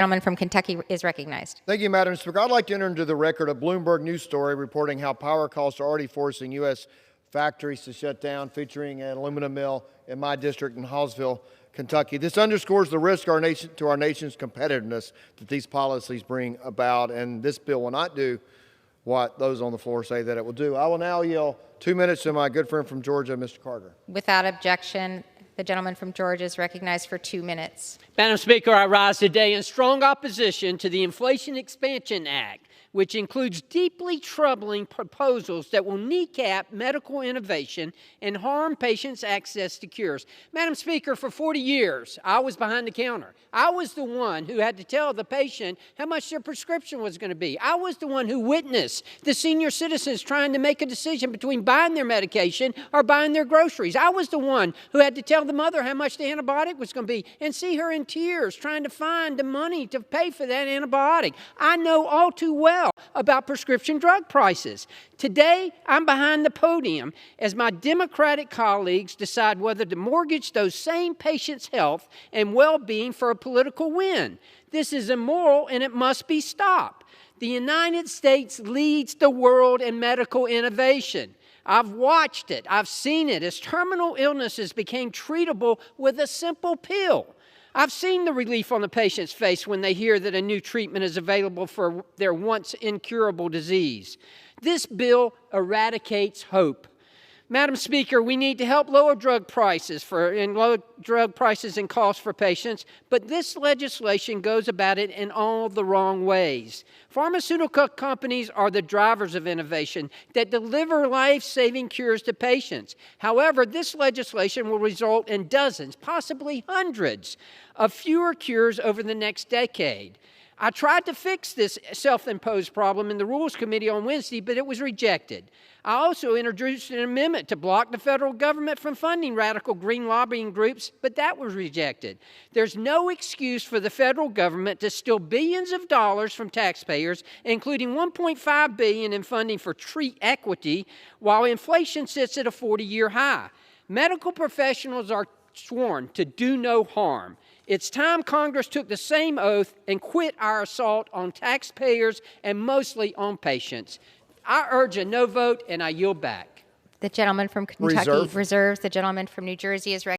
Gentleman from Kentucky is recognized. Thank you, Madam Speaker. I'd like to enter into the record a Bloomberg News story reporting how power costs are already forcing U.S. factories to shut down, featuring an aluminum mill in my district in Hallsville, Kentucky. This underscores the risk to our nation's competitiveness that these policies bring about, and this bill will not do what those on the floor say that it will do. I will now yield 2 minutes to my good friend from Georgia, Mr. Carter. Without objection, the gentleman from Georgia is recognized for 2 minutes. Madam Speaker, I rise today in strong opposition to the Inflation Expansion Act, which includes deeply troubling proposals that will kneecap medical innovation and harm patients' access to cures. Madam Speaker, for 40 years, I was behind the counter. I was the one who had to tell the patient how much their prescription was going to be. I was the one who witnessed the senior citizens trying to make a decision between buying their medication or buying their groceries. I was the one who had to tell the mother how much the antibiotic was going to be and see her in tears trying to find the money to pay for that antibiotic. I know all too well about prescription drug prices. Today, I'm behind the podium as my Democratic colleagues decide whether to mortgage those same patients' health and well-being for a political win. This is immoral and it must be stopped. The United States leads the world in medical innovation. I've watched it. I've seen it as terminal illnesses became treatable with a simple pill. I've seen the relief on the patient's face when they hear that a new treatment is available for their once incurable disease. This bill eradicates hope. Madam Speaker, we need to help lower drug prices and costs for patients, but this legislation goes about it in all the wrong ways. Pharmaceutical companies are the drivers of innovation that deliver life-saving cures to patients. However, this legislation will result in dozens, possibly hundreds, of fewer cures over the next decade. I tried to fix this self-imposed problem in the Rules Committee on Wednesday, but it was rejected. I also introduced an amendment to block the federal government from funding radical green lobbying groups, but that was rejected. There's no excuse for the federal government to steal billions of dollars from taxpayers, including $1.5 billion in funding for tree equity, while inflation sits at a 40-year high. Medical professionals are sworn to do no harm. It's time Congress took the same oath and quit our assault on taxpayers and mostly on patients. I urge a no vote, and I yield back. The gentleman from Kentucky reserves. The gentleman from New Jersey is recognized.